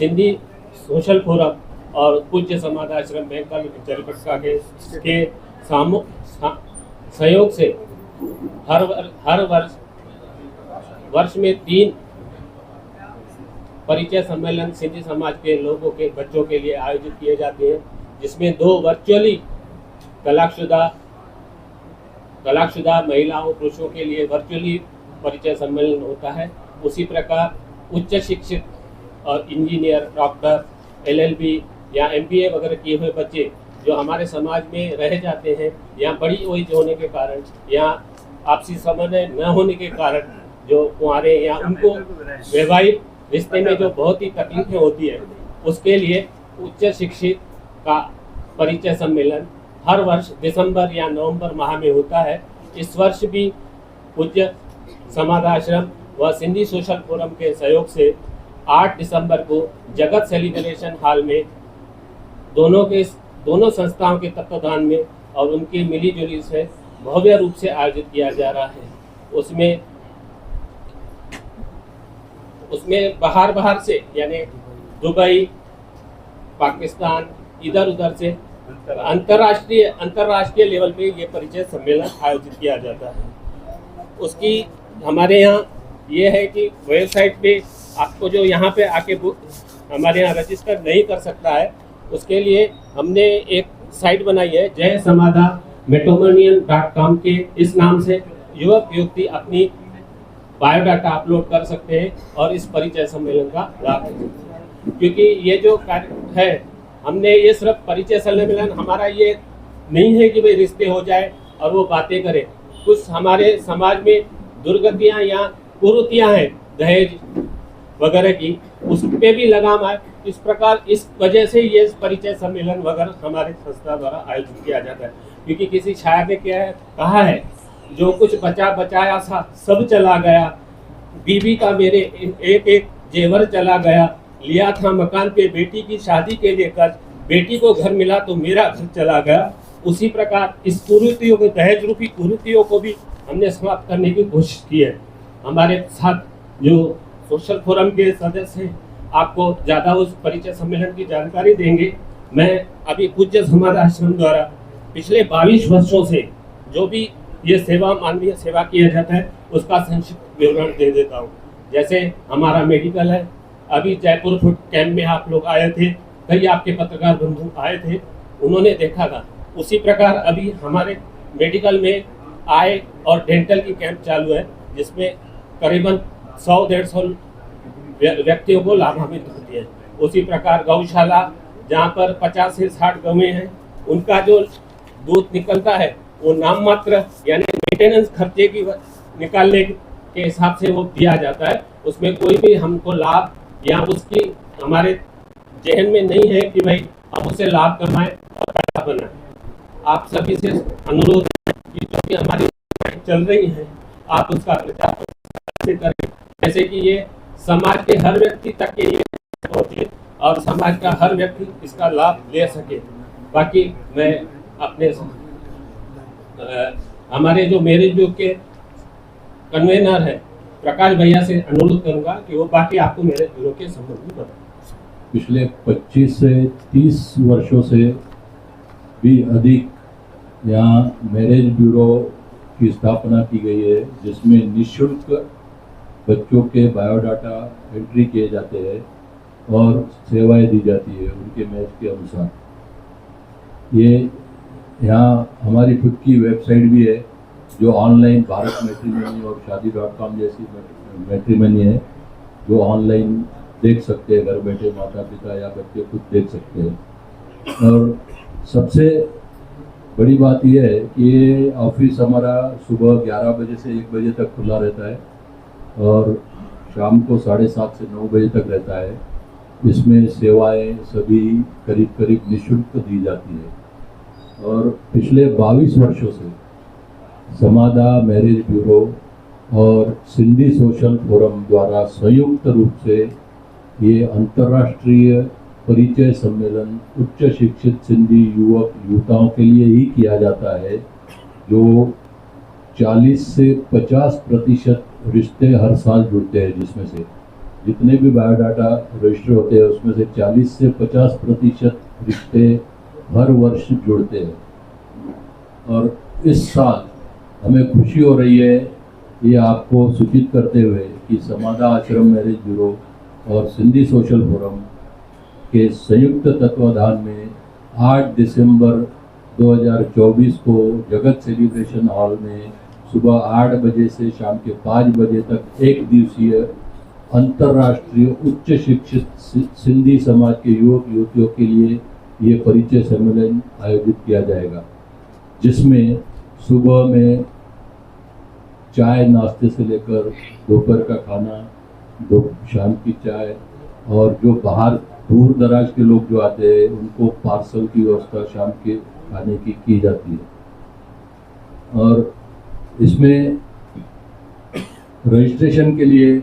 Sindhi social forum और पूज्य समाधाश्रम बैंकल जलपटका के सहयोग से हर वर्ष में 3 परिचय सम्मेलन सिंधी समाज के लोगों के बच्चों के लिए आयोजित किए जाते हैं, जिसमें 2 वर्चुअली तलाकशुदा महिलाओं पुरुषों के लिए वर्चुअली परिचय सम्मेलन होता है। उसी प्रकार उच्च शिक्षित और इंजीनियर, डॉक्टर, LLB या MBA वगैरह किए हुए बच्चे जो हमारे समाज में रह जाते हैं या बड़ी एज होने के कारण या आपसी समन्वय न होने के कारण जो कुंवारे या उनको वैवाहिक रिश्ते में जो बहुत ही तकलीफें होती है, उसके लिए उच्च शिक्षित का परिचय सम्मेलन हर वर्ष दिसंबर या नवंबर माह में होता है। इस वर्ष भी पूज्य समाधाश्रम व सिंधी सोशल फोरम के सहयोग से 8 दिसंबर को जगत सेलिब्रेशन हॉल में दोनों संस्थाओं के तत्वाधान में और उनकी मिलीजुली से भव्य रूप से आयोजित किया जा रहा है। उसमें बाहर से यानी दुबई, पाकिस्तान, इधर उधर से अंतर्राष्ट्रीय लेवल पे ये परिचय सम्मेलन आयोजित किया जाता है। उसकी हमारे यहाँ ये है कि वेबसाइट पे आपको जो यहाँ पे आके हमारे यहाँ रजिस्टर नहीं कर सकता है, उसके लिए हमने एक साइट बनाई है जय समाधा matrimonial.com के इस नाम से युवक युवती अपनी बायोडाटा अपलोड कर सकते हैं और इस परिचय सम्मेलन का लाभ ले सकते हैं। क्योंकि ये जो कार्य है, हमने ये सिर्फ परिचय सम्मेलन हमारा ये नहीं है कि भाई रिश्ते हो जाए और वो बातें करें। कुछ हमारे समाज में दुर्गतियाँ या कुरीतियाँ हैं दहेज वगैरह की, उस पे भी लगाम है। इस प्रकार इस वजह से ये परिचय सम्मेलन वगैरह हमारे संस्था द्वारा आयोजित किया जाता है। क्योंकि किसी शायर ने कहा है, जो कुछ बचाया सा सब चला गया, बीवी का मेरे एक जेवर चला गया, लिया था मकान पे बेटी की शादी के लिए कर्ज, बेटी को घर मिला तो मेरा घर चला गया। उसी प्रकार इस कुरीतियों को, दहेज रूपी कुरीतियों को भी हमने समाप्त करने की कोशिश की है। हमारे साथ जो सोशल फोरम के सदस्य हैं आपको ज़्यादा उस परिचय सम्मेलन की जानकारी देंगे। मैं अभी पूज्य समाधाश्रम द्वारा पिछले 22 वर्षों से जो भी ये मानवीय सेवा किया जाता है उसका संक्षिप्त विवरण दे देता हूँ। जैसे हमारा मेडिकल है, अभी जयपुर फूड कैंप में आप लोग आए थे, कई आपके पत्रकार बंधु आए थे, उन्होंने देखा था। उसी प्रकार अभी हमारे मेडिकल में आय और डेंटल की कैंप चालू है, जिसमें करीबन 100-150 व्यक्तियों को लाभान्वित होती है। उसी प्रकार गौशाला, जहाँ पर 50 से 60 गौएं हैं, उनका जो दूध निकलता है वो नाम मात्र यानी मेंटेनेंस खर्चे की निकालने के हिसाब से वो दिया जाता है। उसमें कोई भी हमको लाभ या उसकी हमारे जहन में नहीं है कि भाई हम उससे लाभ कमाएं और पैसा बनाएं। आप सभी से अनुरोध है कि जो भी हमारी चल रही है आप उसका प्रचार से करें, जैसे कि ये समाज के हर व्यक्ति तक के लिए पहुंचे और समाज का हर व्यक्ति इसका लाभ ले सके। बाकी मैं अपने हमारे जो मैरिज ब्यूरो के कन्वेनर है प्रकाश भैया से अनुरोध करूंगा कि वो बाकी आपको मेरे ब्यूरो के संबंध में बताएं। पिछले 25 से 30 वर्षों से भी अधिक यहाँ मैरिज ब्यूरो की स्थापना की गई है, जिसमें निःशुल्क बच्चों के बायोडाटा एंट्री किए जाते हैं और सेवाएं दी जाती है उनके मैच के अनुसार। ये यहाँ हमारी खुद की वेबसाइट भी है जो ऑनलाइन भारत मैट्रिमनी और शादी.com जैसी मैट्रिमनी है, जो ऑनलाइन देख सकते हैं, घर बैठे माता पिता या बच्चे खुद देख सकते हैं। और सबसे बड़ी बात यह है कि ये ऑफिस हमारा सुबह 11 बजे से 1 बजे तक खुला रहता है और शाम को 7:30 से 9 बजे तक रहता है। इसमें सेवाएं सभी करीब निःशुल्क दी जाती है। और पिछले 22 वर्षों से समाधा मैरिज ब्यूरो और सिंधी सोशल फोरम द्वारा संयुक्त रूप से ये अंतर्राष्ट्रीय परिचय सम्मेलन उच्च शिक्षित सिंधी युवक युवताओं के लिए ही किया जाता है, जो 40 से 50% रिश्ते हर साल जुड़ते हैं, जिसमें से जितने भी बायोडाटा रजिस्टर होते हैं उसमें से 40 से 50% रिश्ते हर वर्ष जुड़ते हैं। और इस साल हमें खुशी हो रही है ये आपको सूचित करते हुए कि समाधा आश्रम मैरिज ब्यूरो और सिंधी सोशल फोरम के संयुक्त तत्वाधान में 8 दिसंबर 2024 को जगत सेलिब्रेशन हॉल में सुबह 8 बजे से शाम के 5 बजे तक एक दिवसीय अंतर्राष्ट्रीय उच्च शिक्षित सिंधी समाज के युवक युवतियों के लिए ये परिचय सम्मेलन आयोजित किया जाएगा, जिसमें सुबह में चाय नाश्ते से लेकर दोपहर का खाना, शाम की चाय, और जो बाहर दूर दराज के लोग जो आते हैं उनको पार्सल की व्यवस्था शाम के खाने की जाती है। और इसमें रजिस्ट्रेशन के लिए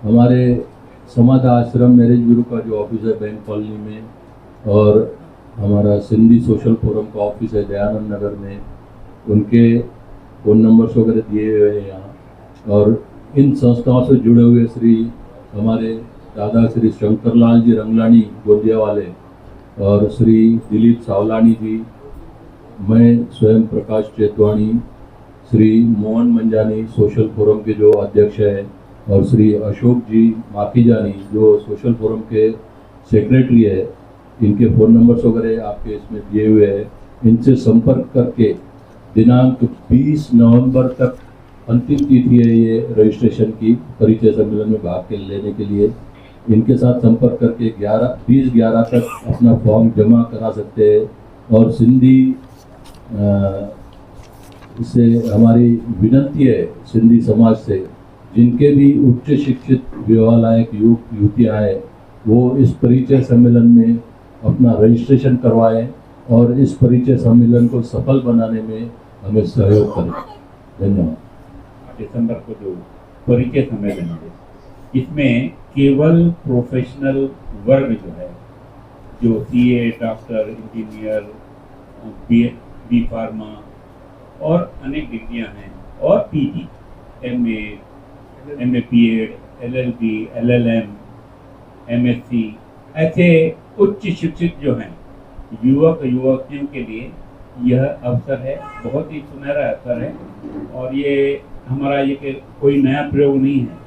हमारे समाधा आश्रम मैरिज ब्यूरो का जो ऑफिस है बैंक कॉलोनी में, और हमारा सिंधी सोशल फोरम का ऑफिस है दयानंद नगर में, उनके फ़ोन नंबर्स वगैरह दिए हुए हैं यहाँ। और इन संस्थाओं से जुड़े हुए हमारे दादा श्री शंकरलाल जी रंगलानी गोंदिया वाले और श्री दिलीप सावलानी जी, मैं स्वयं प्रकाश चेतवानी, श्री मोहन मंजानी सोशल फोरम के जो अध्यक्ष हैं, और श्री अशोक जी माखीजानी जो सोशल फोरम के सेक्रेटरी है, इनके फ़ोन नंबर्स वगैरह आपके इसमें दिए हुए हैं। इनसे संपर्क करके दिनांक 20 नवंबर तक अंतिम तिथि है ये रजिस्ट्रेशन की, परिचय सम्मेलन में भाग लेने के लिए। इनके साथ संपर्क करके 20-11 तक अपना फॉर्म जमा करा सकते हैं। और सिंधी से हमारी विनती है सिंधी समाज से, जिनके भी उच्च शिक्षित विवाह लायक युवक युवतियाँ हैं वो इस परिचय सम्मेलन में अपना रजिस्ट्रेशन करवाएं और इस परिचय सम्मेलन को सफल बनाने में हमें सहयोग करें। धन्यवाद। दिसंबर को जो परिचय सम्मेलन है, इसमें केवल प्रोफेशनल वर्ग जो है, जो CA, doctor, engineer, B pharma और अनेक डिग्रियां हैं, और PG, MA, PEd, LLB, LLM, MSc, ऐसे उच्च शिक्षित जो हैं युवक युवतियों के लिए यह अवसर है, बहुत ही सुनहरा अवसर है। और ये हमारा ये कोई नया प्रयोग नहीं है,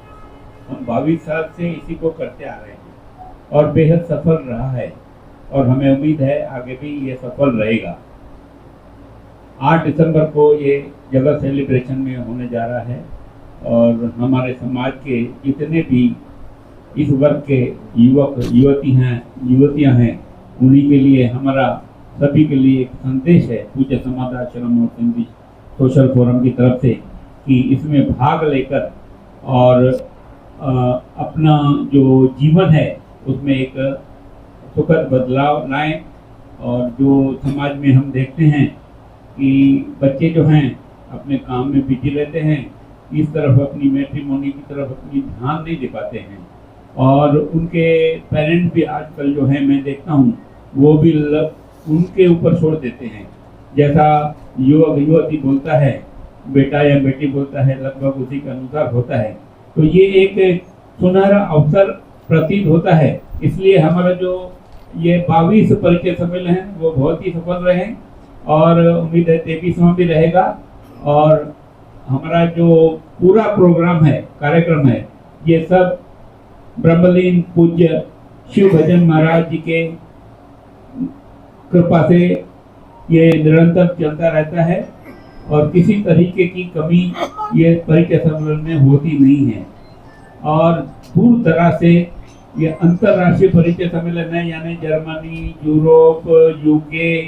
हम 22 साल से इसी को करते आ रहे हैं और बेहद सफल रहा है, और हमें उम्मीद है आगे भी ये सफल रहेगा। 8 दिसंबर को ये जगह सेलिब्रेशन में होने जा रहा है, और हमारे समाज के जितने भी इस वर्ग के युवक युवतियाँ हैं, उन्हीं के लिए हमारा सभी के लिए एक संदेश है पूज्य समाधा आश्रम और सिंधी सोशल फोरम की तरफ से कि इसमें भाग लेकर और अपना जो जीवन है उसमें एक सुखद बदलाव लाएं। और जो समाज में हम देखते हैं कि बच्चे जो हैं अपने काम में बिजी रहते हैं, इस तरफ अपनी मैट्रिमोनी की तरफ अपनी ध्यान नहीं दे पाते हैं, और उनके पेरेंट्स भी आजकल जो है मैं देखता हूँ वो भी उनके ऊपर छोड़ देते हैं। जैसा युवक युवती बोलता है, बेटा या बेटी बोलता है, लगभग उसी के अनुसार होता है। तो ये एक सुनहरा अवसर प्रतीत होता है। इसलिए हमारा जो ये 22 परिचय सम्मेलन है वो बहुत ही सफल रहे, और उम्मीद है 23वां भी रहेगा। और हमारा जो पूरा प्रोग्राम है, कार्यक्रम है, ये सब ब्रह्मलीन पूज्य शिव भजन महाराज जी के कृपा से ये निरंतर चलता रहता है, और किसी तरीके की कमी ये परिचय सम्मेलन में होती नहीं है। और दूर दराज से ये अंतर्राष्ट्रीय परिचय सम्मेलन है, यानी जर्मनी, यूरोप, यूके,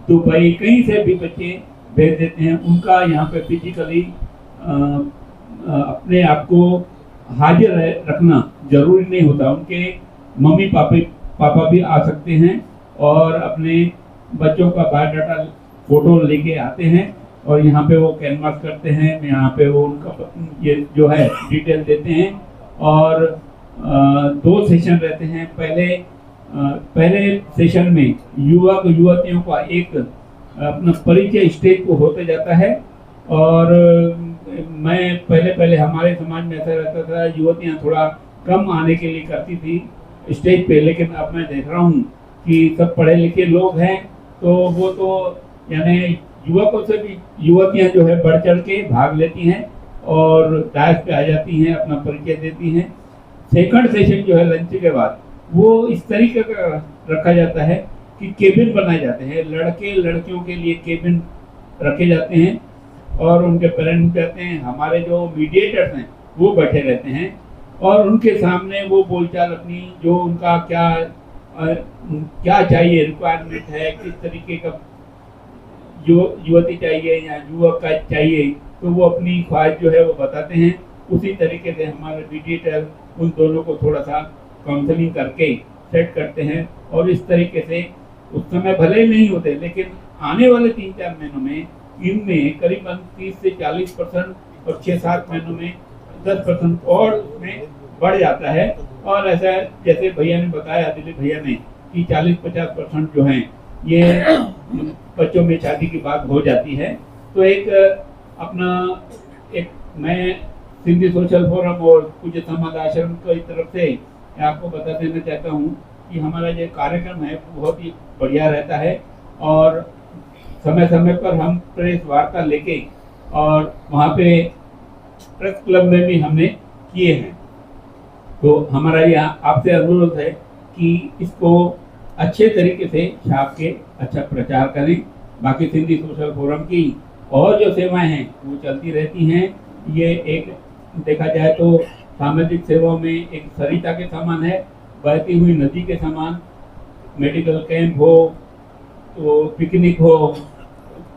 दुबई, कहीं से भी बच्चे भेज देते हैं। उनका यहाँ पे फिजिकली अपने आप को हाजिर रखना जरूरी नहीं होता, उनके मम्मी पापा भी आ सकते हैं और अपने बच्चों का बायोडाटा फोटो लेके आते हैं, और यहाँ पे वो कैनवास करते हैं, यहाँ पे वो उनका ये जो है डिटेल देते हैं। और 2 सेशन रहते हैं। पहले सेशन में युवक युवतियों का एक अपना परिचय स्टेज को होते जाता है। और मैं पहले हमारे समाज में ऐसा रहता था, युवतियाँ थोड़ा कम आने के लिए करती थी स्टेज पे, लेकिन अब मैं देख रहा हूँ कि सब पढ़े लिखे लोग हैं, तो वो तो यानी युवकों से भी युवतियाँ जो है बढ़ चढ़ के भाग लेती हैं और डायस पे आ जाती हैं, अपना परिचय देती हैं। सेकंड सेशन जो है लंच के बाद वो इस तरीके का रखा जाता है कि केबिन बनाए जाते हैं, लड़के लड़कियों के लिए केबिन रखे जाते हैं और उनके पेरेंट्स कहते हैं, हमारे जो मीडिएटर्स हैं वो बैठे रहते हैं और उनके सामने वो बोलचाल अपनी जो उनका क्या चाहिए, रिक्वायरमेंट है, किस तरीके का युवती चाहिए या युवक का चाहिए, तो वो अपनी ख्वाहिश जो है वो बताते हैं। उसी तरीके से हमारे मीडिएटर उन दोनों को थोड़ा सा काउंसलिंग करके सेट करते हैं और इस तरीके से उस समय भले ही नहीं होते, लेकिन आने वाले 3-4 महीनों में इनमें करीबन 30 से 40% और 6-7 महीनों में 10% और उसमें बढ़ जाता है। और ऐसा जैसे भैया ने बताया, दिलीप भैया ने, कि 40-50% जो हैं ये बच्चों में शादी की बात हो जाती है। तो एक मैं सिंधी सोशल फोरम और पूज्य समाज आश्रम की तरफ से आपको बता देना चाहता हूँ कि हमारा ये कार्यक्रम है बहुत ही बढ़िया रहता है और समय समय पर हम प्रेस वार्ता लेके और वहाँ पे प्रेस क्लब में भी हमने किए हैं। तो हमारा यहाँ आपसे अनुरोध है कि इसको अच्छे तरीके से छाप के अच्छा प्रचार करें। बाकी सिंधी सोशल फोरम की और जो सेवाएं हैं वो चलती रहती हैं। ये एक देखा जाए तो सामाजिक सेवाओं में एक सरिता के समान है, बहती हुई नदी के समान। मेडिकल कैंप हो तो पिकनिक हो,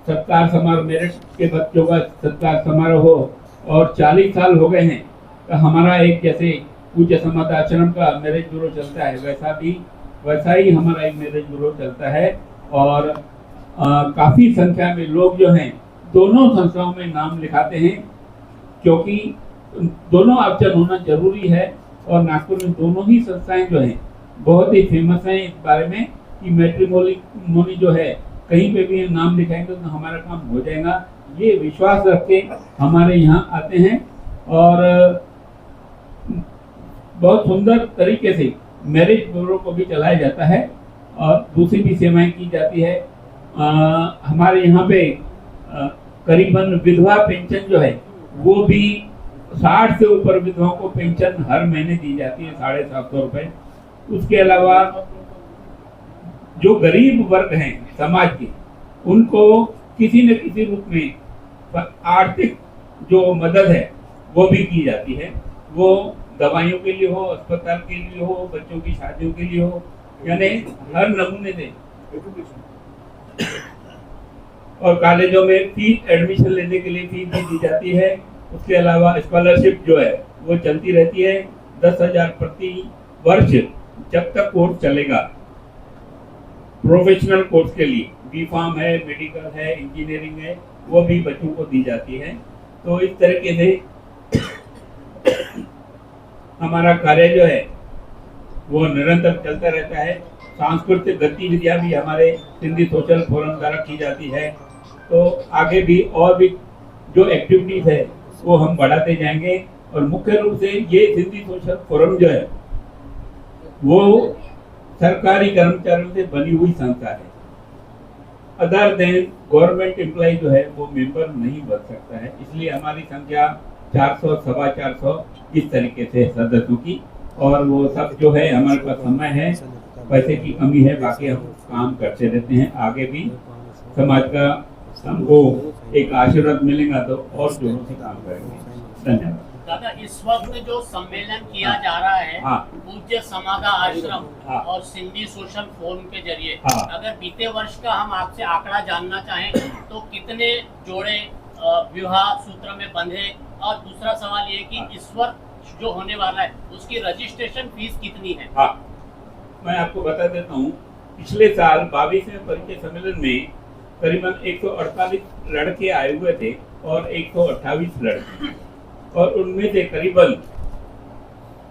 सत्कार समारोह, मेरिट के बच्चों का सत्कार समारोह हो, और 40 साल हो गए हैं तो हमारा एक जैसे पूज्य समाज आश्रम का मैरिज ब्यूरो चलता है वैसा ही हमारा एक मैरिज ब्यूरो चलता है। और काफ़ी संख्या में लोग जो हैं दोनों संस्थाओं में नाम लिखाते हैं, क्योंकि दोनों ऑप्शन होना जरूरी है। और नागपुर में दोनों ही संस्थाएं जो हैं बहुत ही फेमस हैं इस बारे में कि मैट्रिमोनी जो है कहीं पे भी नाम लिखाएंगे तो हमारा काम हो जाएगा। ये विश्वास रख के हमारे यहाँ आते हैं और बहुत सुंदर तरीके से मैरिज ब्यूरो को भी चलाया जाता है और दूसरी भी सेवाएं की जाती है। हमारे यहाँ पे करीबन विधवा पेंशन जो है वो भी 60 से ऊपर विधवाओं को पेंशन हर महीने दी जाती है, 750 रुपए। उसके अलावा जो गरीब वर्ग हैं समाज के, उनको किसी न किसी रूप में आर्थिक जो मदद है वो भी की जाती है। वो दवाइयों के लिए हो, अस्पताल के लिए हो, बच्चों की शादियों के लिए हो, यानी हर नमूने से। और कॉलेजों में फीस, एडमिशन लेने के लिए फीस भी दी जाती है। उसके अलावा स्कॉलरशिप जो है वो चलती रहती है, 10,000 प्रति वर्ष जब तक कोर्स चलेगा। प्रोफेशनल कोर्स के लिए B.Pharm है, मेडिकल है, इंजीनियरिंग है, वो भी बच्चों को दी जाती है। तो इस तरीके से हमारा कार्य जो है वो निरंतर चलता रहता है। सांस्कृतिक गतिविधियां भी हमारे सिंधी सोशल फोरम द्वारा की जाती है। तो आगे भी और भी जो एक्टिविटीज है वो हम बढ़ाते जाएंगे। और मुख्य रूप से ये सिंधी सोशल फोरम जो है वो सरकारी कर्मचारियों से बनी हुई संस्था है। अदर देन गवर्नमेंट एम्प्लॉय जो है वो मेंबर नहीं बन सकता है। इसलिए हमारी संख्या 400, 450 इस तरीके से सदस्यों की। और वो सब जो है हमारे पास समय है, पैसे की कमी है, बाकी हम काम करते रहते हैं। आगे भी समाज का हमको एक आशीर्वाद मिलेगा तो और जोरों से काम करेंगे। धन्यवाद। दादा, इस वक्त जो सम्मेलन किया जा रहा है पूज्य समाज आश्रम और सिंधी सोशल फोरम के जरिए, अगर बीते वर्ष का हम आपसे आंकड़ा जानना चाहें तो कितने जोड़े विवाह सूत्र में बंधे, और दूसरा सवाल ये कि इस वर्ष जो होने वाला है उसकी रजिस्ट्रेशन फीस कितनी है? मैं आपको बता देता हूँ, पिछले साल 22वें परिचय सम्मेलन में करीबन 148 लड़के आए हुए थे और 128 लड़के, और उनमें से करीबन,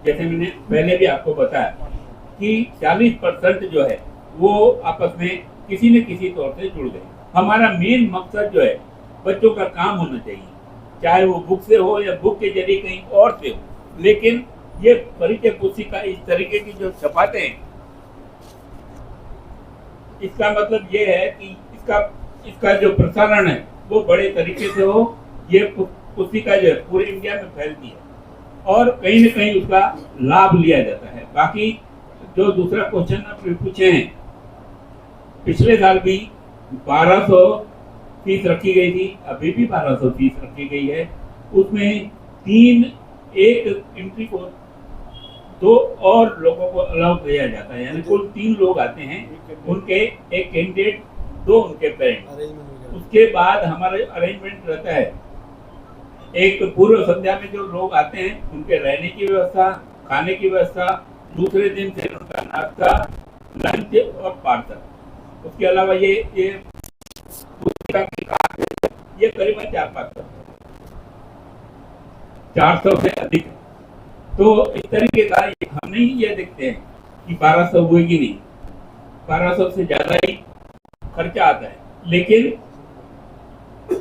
जैसे मैंने पहले भी आपको बताया कि 40% जो है वो आपस में किसी न किसी तौर से जुड़ गए। हमारा मेन मकसद जो है बच्चों का काम होना चाहिए, चाहे वो बुक से हो या बुक के जरिए कहीं और से हो, लेकिन ये परिचय पुस्तिका इस तरीके की जो छपाते हैं, इसका मतलब ये है कि इसका जो प्रसारण है वो बड़े तरीके से हो। ये पुस्तिका जो है पूरे इंडिया में फैलती है और कहीं न कहीं उसका लाभ लिया जाता है। बाकी जो दूसरा क्वेश्चन आपने पूछे हैं, पिछले साल भी 1200 फीस रखी गई थी, अभी भी 1200 फीस रखी गई है। उसमें एक एंट्री को 2 और लोगों को अलाउ किया जाता है, यानी कुल 3 लोग आते हैं, उनके एक कैंडिडेट, 2 उनके पेरेंट। उसके बाद हमारा अरेंजमेंट रहता है, एक पूर्व संध्या में जो लोग आते हैं उनके रहने की व्यवस्था, खाने की व्यवस्था, दूसरे दिन से उनका नाश्ता, लंच और पार्सल। उसके अलावा ये करीबन 400 से अधिक। तो इस तरीके का हम नहीं ये देखते हैं कि 1200 हुए कि नहीं, 1200 से ज्यादा ही खर्चा आता है, लेकिन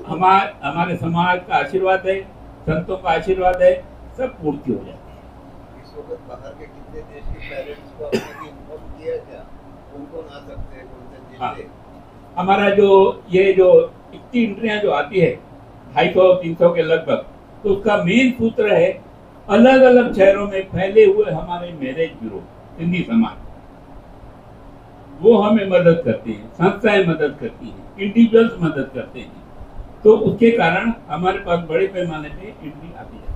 हमारे समाज का आशीर्वाद है, संतों का आशीर्वाद है, सब पूर्ति हो जाती है। इस वक्त बाहर के कितने देश के पेरेंट्स को आपने इन्फॉर्म किया क्या? कौन आ सकते हैं, कौन से जिले? हाँ, हमारा जो इतनी एंट्रियां जो आती है 250-300 के लगभग, तो उसका मेन सूत्र है अलग अलग शहरों में फैले हुए हमारे मैरिज ब्यूरो, सिंधी समाज, वो हमें मदद करते हैं, संस्थाएं मदद करती हैं, इंडिविजुअल्स मदद करते हैं। तो उसके कारण हमारे पास बड़े पैमाने पे एंट्री आती है।